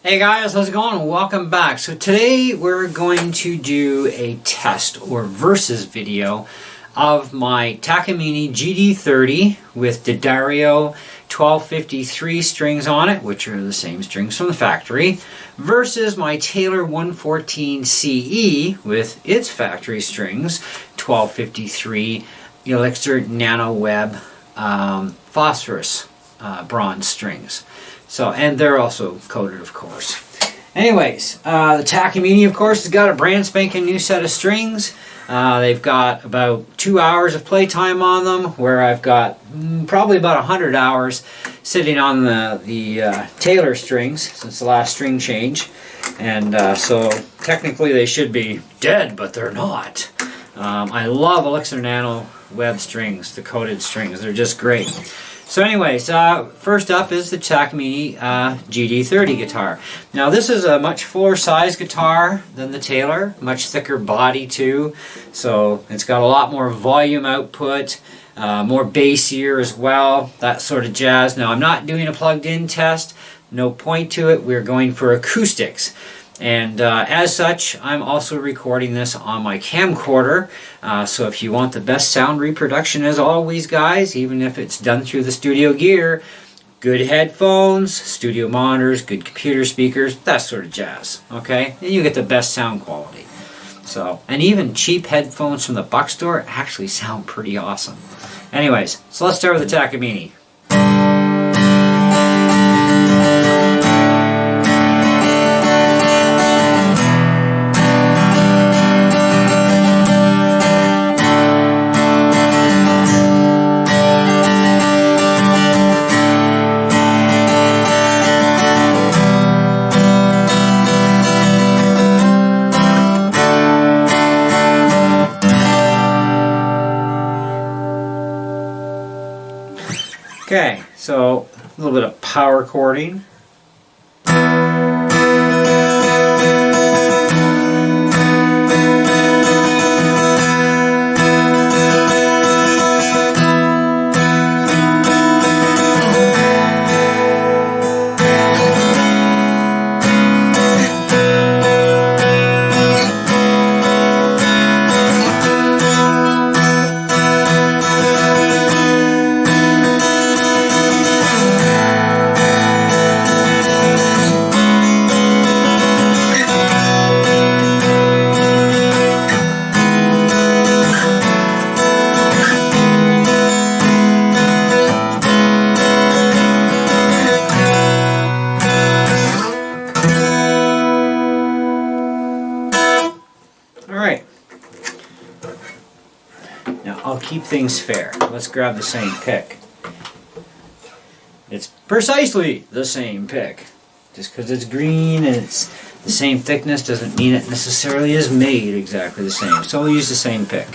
Hey guys, how's it going? Welcome back. So today we're going to do a test or versus video of my Takamine GD30 with the Dario 1253 strings on it, which are the same strings from the factory, versus my Taylor 114 CE with its factory strings, 1253 Elixir Nano Web phosphorus bronze strings. So, and they're also coated, of course. Anyways, the Takamine, of course, has got a brand spanking new set of strings. They've got about 2 hours of playtime on them, where I've got probably about 100 hours sitting on the Taylor strings since the last string change. And so technically they should be dead, but they're not. I love Elixir Nano Web strings, the coated strings. They're just great. So anyways, first up is the Takamine GD30 guitar. Now this is a much fuller size guitar than the Taylor, much thicker body too, so it's got a lot more volume output, more bassier as well, that sort of jazz. Now I'm not doing a plugged in test, no point to it, we're going for acoustics. And as such, I'm also recording this on my camcorder, so if you want the best sound reproduction as always, guys, even if it's done through the studio gear, good headphones, studio monitors, good computer speakers, that sort of jazz, okay? And you get the best sound quality. So, and even cheap headphones from the Buck store actually sound pretty awesome. Anyways, so let's start with the Takamine. Okay, so a little bit of power chording. Alright, now I'll keep things fair. Let's grab the same pick. It's precisely the same pick. Just because it's green and it's the same thickness doesn't mean it necessarily is made exactly the same. So we'll use the same pick.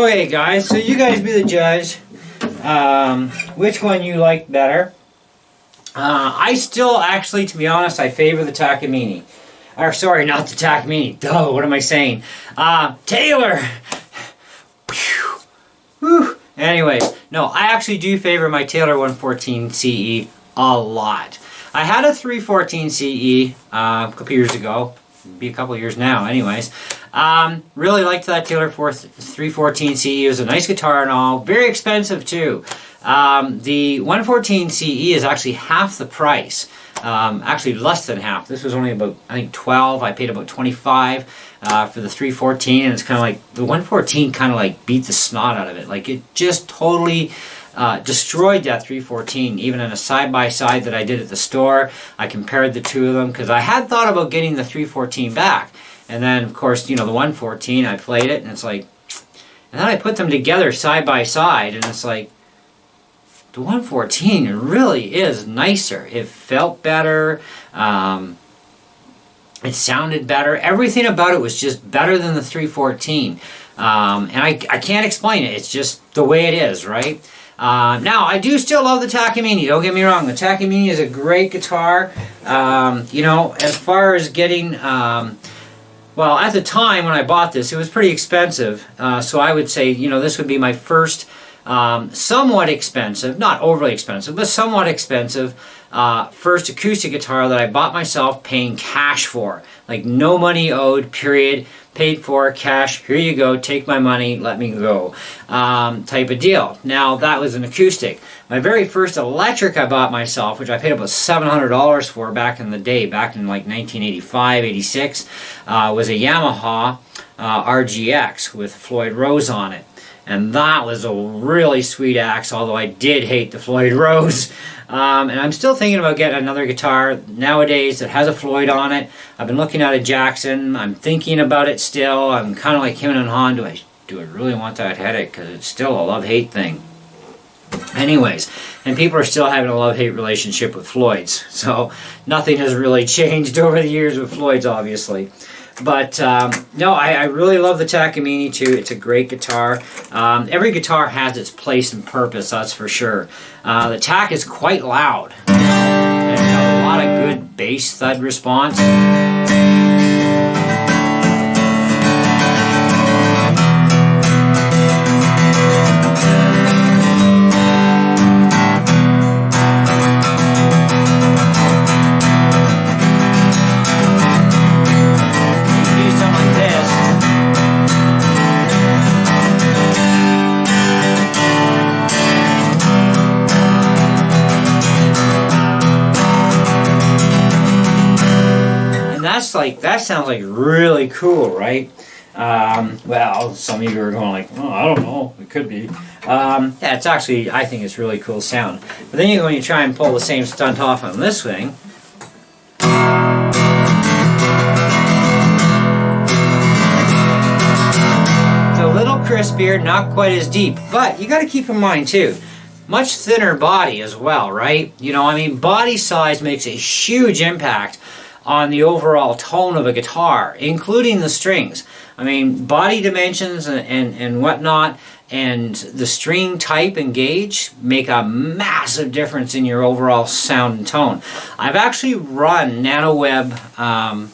away, guys. So you guys be the judge. Which one you like better? I still, actually, to be honest, I favor the Takamine. Or, sorry, not the Takamine. Duh, what am I saying? Taylor! Whew. Anyways, no, I actually do favor my Taylor 114 CE a lot. I had a 314 CE a couple years ago. Be a couple years now, anyways. Really liked that Taylor 314 CE. It was a nice guitar and all. Very expensive, too. The 114 CE is actually half the price. Actually less than half. This was only about, I think, 12. I paid about 25 for the 314, and it's kind of like, the 114 kind of like beat the snot out of it. Like, it just totally destroyed that 314. Even in a side-by-side that I did at the store, I compared the two of them, because I had thought about getting the 314 back. And then, of course, you know, the 114, I played it, and it's like, and then I put them together side by side, and it's like, the 114 really is nicer. It felt better. It sounded better. Everything about it was just better than the 314. And I can't explain it. It's just the way it is, right? Now, I do still love the Takamine. Don't get me wrong. The Takamine is a great guitar. You know, as far as getting... well, at the time when I bought this, it was pretty expensive. So I would say, you know, this would be my first... somewhat expensive, not overly expensive, but somewhat expensive first acoustic guitar that I bought myself paying cash for. Like, no money owed, period. Paid for, cash, here you go, take my money, let me go, type of deal. Now, that was an acoustic. My very first electric I bought myself, which I paid about $700 for back in the day, back in like 1985, 86, was a Yamaha RGX with Floyd Rose on it. And that was a really sweet axe, although I did hate the Floyd Rose. And I'm still thinking about getting another guitar nowadays that has a Floyd on it. I've been looking at a Jackson. I'm thinking about it still. I'm kind of like him and Han. Do I really want that headache? Because it's still a love-hate thing. Anyways, and people are still having a love-hate relationship with Floyds. So nothing has really changed over the years with Floyds, obviously. But, no, I really love the Takamine, too. It's a great guitar. Every guitar has its place and purpose, that's for sure. The Tak is quite loud. And a lot of good bass thud response. That sounds like really cool, right? Well, some of you are going like, oh, I don't know, it could be. Yeah, it's actually, I think it's really cool sound. But then when you try and pull the same stunt off on this thing, it's a little crispier, not quite as deep. But you got to keep in mind too, much thinner body as well, right? You know, I mean, body size makes a huge impact on the overall tone of a guitar, including the strings. I mean, body dimensions and whatnot, and the string type and gauge make a massive difference in your overall sound and tone. I've actually run NanoWeb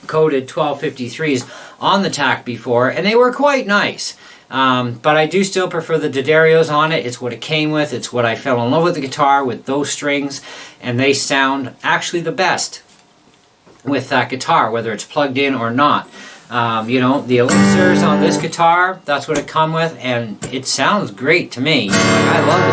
coated 1253s on the Tak before, and they were quite nice. But I do still prefer the D'Addarios on it. It's what it came with. It's what I fell in love with the guitar, with those strings, and they sound actually the best with that guitar, whether it's plugged in or not. You know, the elixirs on this guitar, that's what it come with, and it sounds great to me. I love the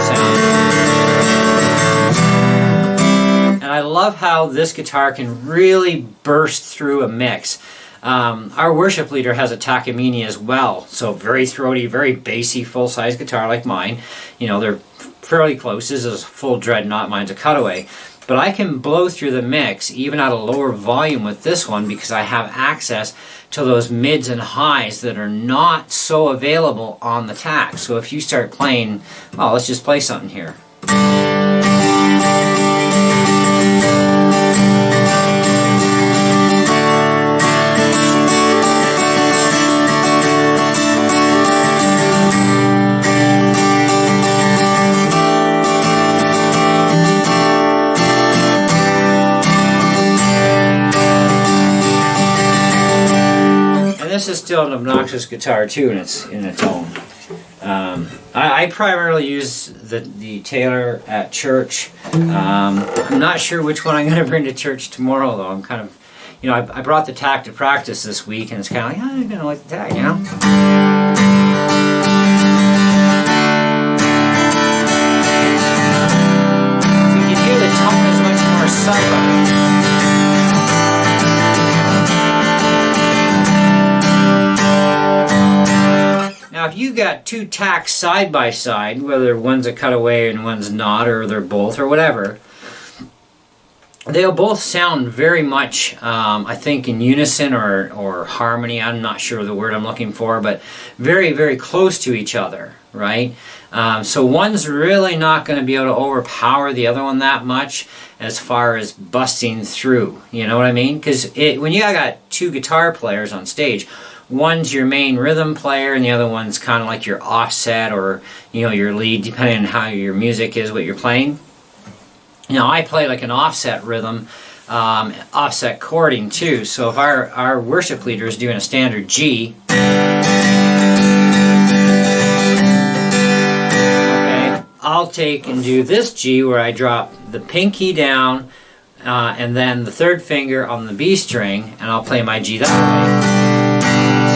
sound. And I love how this guitar can really burst through a mix. Our worship leader has a Takamine as well, so very throaty, very bassy, full-size guitar like mine. You know, they're fairly close. This is a full dreadnought, mine's a cutaway. But I can blow through the mix, even at a lower volume with this one, because I have access to those mids and highs that are not so available on the Tak. So if you start playing, well, let's just play something here. this is still an obnoxious guitar too, and it's in a tone. I primarily use the Taylor at church. I'm not sure which one I'm going to bring to church tomorrow, though. I'm kind of, you know, I brought the tack to practice this week, and it's kind of like, I'm going to like the tack, you know? So you can hear the tone is much more subtle. Now, if you got two tacks side by side, whether one's a cutaway and one's not, or they're both, or whatever, they'll both sound very much, I think, in unison or harmony. I'm not sure the word I'm looking for, but very, very close to each other, right? So one's really not going to be able to overpower the other one that much as far as busting through. You know what I mean? Because when you got two guitar players on stage, one's your main rhythm player and the other one's kind of like your offset or, you know, your lead, depending on how your music is, what you're playing. Now, I play like an offset rhythm, offset chording too. So if our worship leader is doing a standard G, okay, I'll take and do this G where I drop the pinky down and then the third finger on the B string, and I'll play my G that way.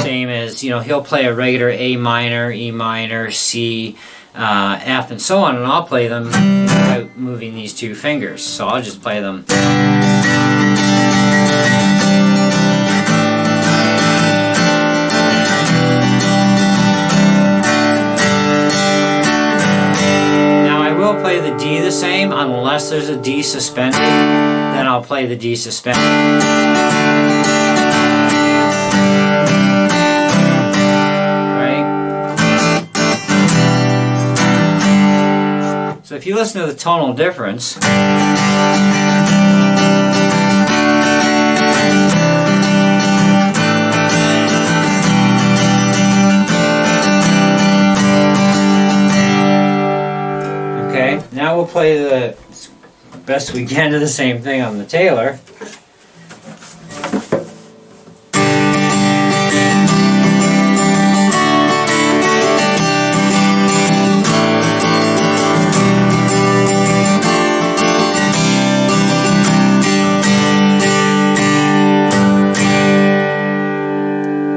Same as, you know, he'll play a regular A minor, E minor, C, F, and so on, and I'll play them without moving these two fingers. So I'll just play them. Now I will play the D the same unless there's a D suspended. Then I'll play the D suspended. So if you listen to the tonal difference, okay, now we'll play the best we can to the same thing on the Taylor.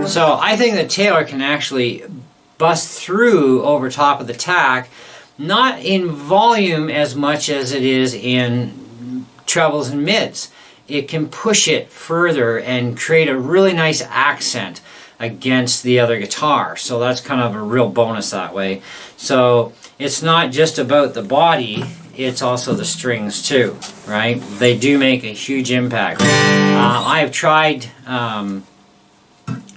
So I think that Taylor can actually bust through over top of the tack, not in volume as much as it is in trebles and mids. It can push it further and create a really nice accent against the other guitar. So that's kind of a real bonus that way. So it's not just about the body, it's also the strings too, right? They do make a huge impact. I have tried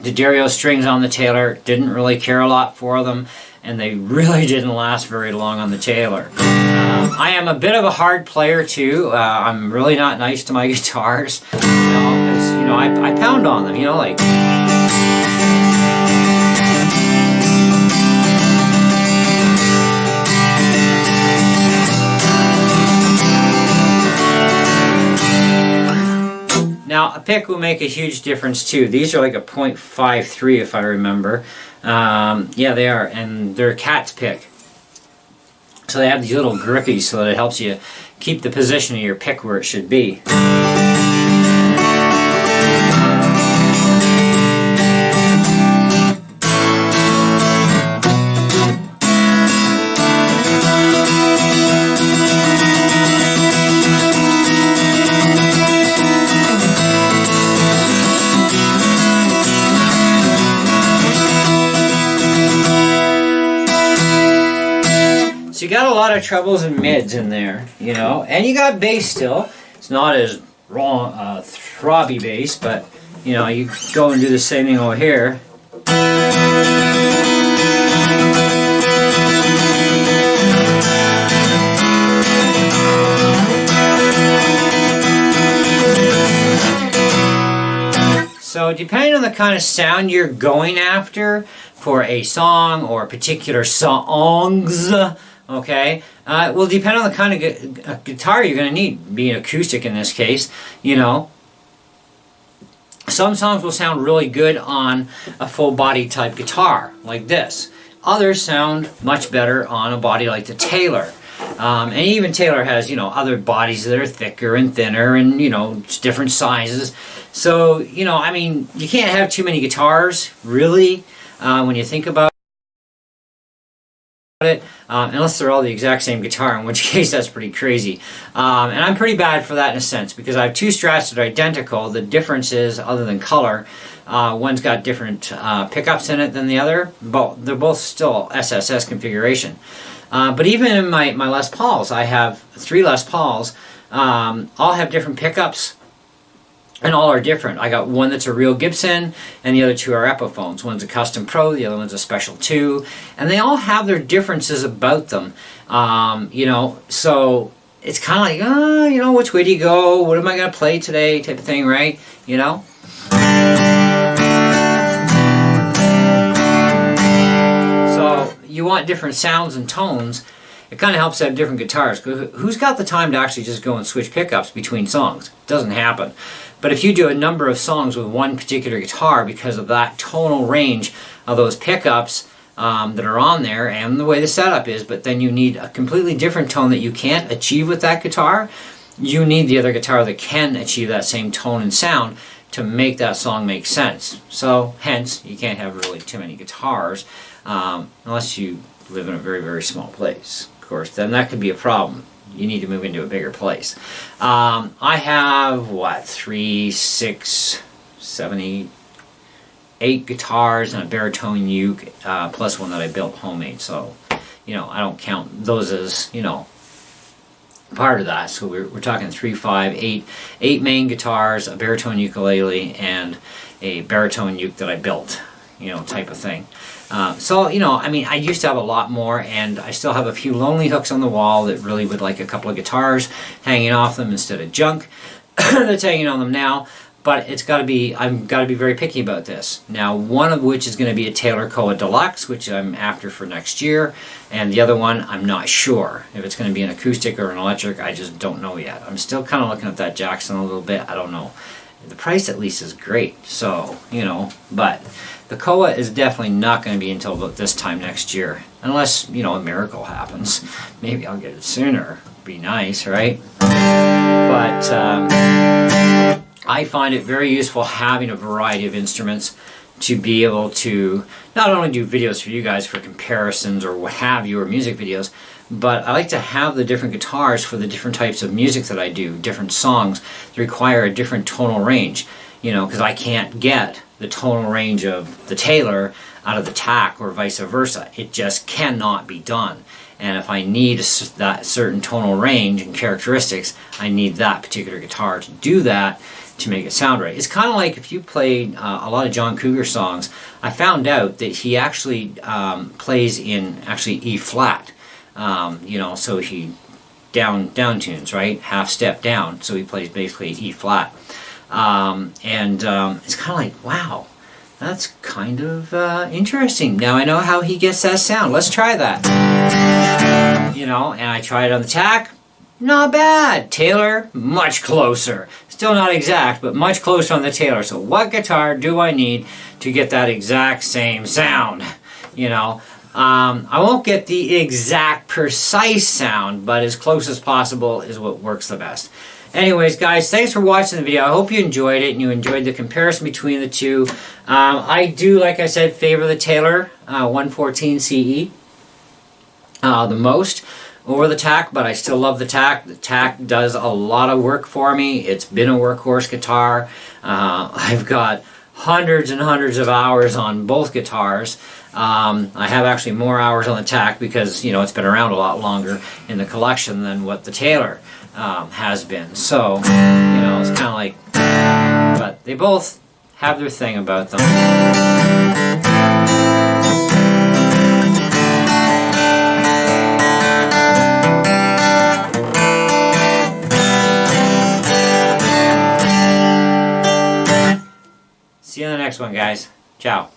the Dario strings on the Taylor, didn't really care a lot for them, and they really didn't last very long on the Taylor. I am a bit of a hard player too. I'm really not nice to my guitars, you know, because, you know, I pound on them, you know, like. Now, a pick will make a huge difference too. These are like a 0.53 if I remember. Yeah, they are, and they're cat's pick. So they have these little grippies so that it helps you keep the position of your pick where it should be. So you got a lot of trebles and mids in there, you know, and you got bass still. It's not as raw, throbby bass, but, you know, you go and do the same thing over here. So depending on the kind of sound you're going after for a song or particular songs, okay, will depend on the kind of guitar you're going to need, being acoustic in this case, you know. some songs will sound really good on a full body type guitar like this. Others sound much better on a body like the Taylor. And even Taylor has, other bodies that are thicker and thinner and, different sizes. So, I mean, you can't have too many guitars, really, when you think about it, unless they're all the exact same guitar, in which case that's pretty crazy. And I'm pretty bad for that in a sense, because I have two Strats that are identical. The difference is, other than color, one's got different pickups in it than the other, but they're both still SSS configuration. But even in my Les Pauls, I have 3 Les Pauls, all have different pickups, and all are different. I got one that's a real Gibson, and the other 2 are Epiphones. One's a Custom Pro, the other one's a Special 2, and they all have their differences about them. So it's kind of like, which way do you go? What am I going to play today? Type of thing, right? So you want different sounds and tones. It kind of helps to have different guitars. Who's got the time to actually just go and switch pickups between songs? It doesn't happen. But if you do a number of songs with one particular guitar, because of that tonal range of those pickups that are on there and the way the setup is, but then you need a completely different tone that you can't achieve with that guitar, you need the other guitar that can achieve that same tone and sound to make that song make sense. So hence, you can't have really too many guitars unless you live in a very, very small place. Of course, then that could be a problem. You need to move into a bigger place. I have, 3, 6, 7, 8 guitars and a baritone uke, plus one that I built homemade. So, I don't count those as, part of that. So we're talking 3, 5, 8 main guitars, a baritone ukulele, and a baritone uke that I built, type of thing. I used to have a lot more, and I still have a few lonely hooks on the wall that really would like a couple of guitars hanging off them instead of junk that's hanging on them now. But I've got to be very picky about this. Now, one of which is going to be a Taylor Koa Deluxe, which I'm after for next year, and the other one, I'm not sure. If it's going to be an acoustic or an electric, I just don't know yet. I'm still kind of looking at that Jackson a little bit. I don't know. The price at least is great, so, but the Koa is definitely not going to be until about this time next year, unless, a miracle happens. Maybe I'll get it sooner. Be nice, right? But I find it very useful having a variety of instruments to be able to not only do videos for you guys for comparisons or what have you, or music videos, but I like to have the different guitars for the different types of music that I do, different songs that require a different tonal range, because I can't get the tonal range of the Taylor out of the TAC or vice versa. It just cannot be done. And if I need that certain tonal range and characteristics, I need that particular guitar to do that to make it sound right. It's kind of like if you played a lot of John Cougar songs, I found out that he actually plays in E flat. So he down tunes, right? Half step down. So he plays basically E flat. It's kind of like, wow, that's kind of interesting. Now I know how he gets that sound. Let's try that. And I tried it on the TAC. Not bad. Taylor, much closer. Still not exact, but much closer on the Taylor. So what guitar do I need to get that exact same sound? I won't get the exact precise sound, but as close as possible is what works the best. Anyways, guys, thanks for watching the video. I hope you enjoyed it and you enjoyed the comparison between the two. I do, like I said, favor the Taylor 114 CE the most over the TAC, but I still love the TAC. The TAC does a lot of work for me. It's been a workhorse guitar. I've got hundreds and hundreds of hours on both guitars. I have actually more hours on the TAC because, it's been around a lot longer in the collection than what the Taylor has been. So, it's kind of like, but they both have their thing about them. See you in the next one, guys. Ciao.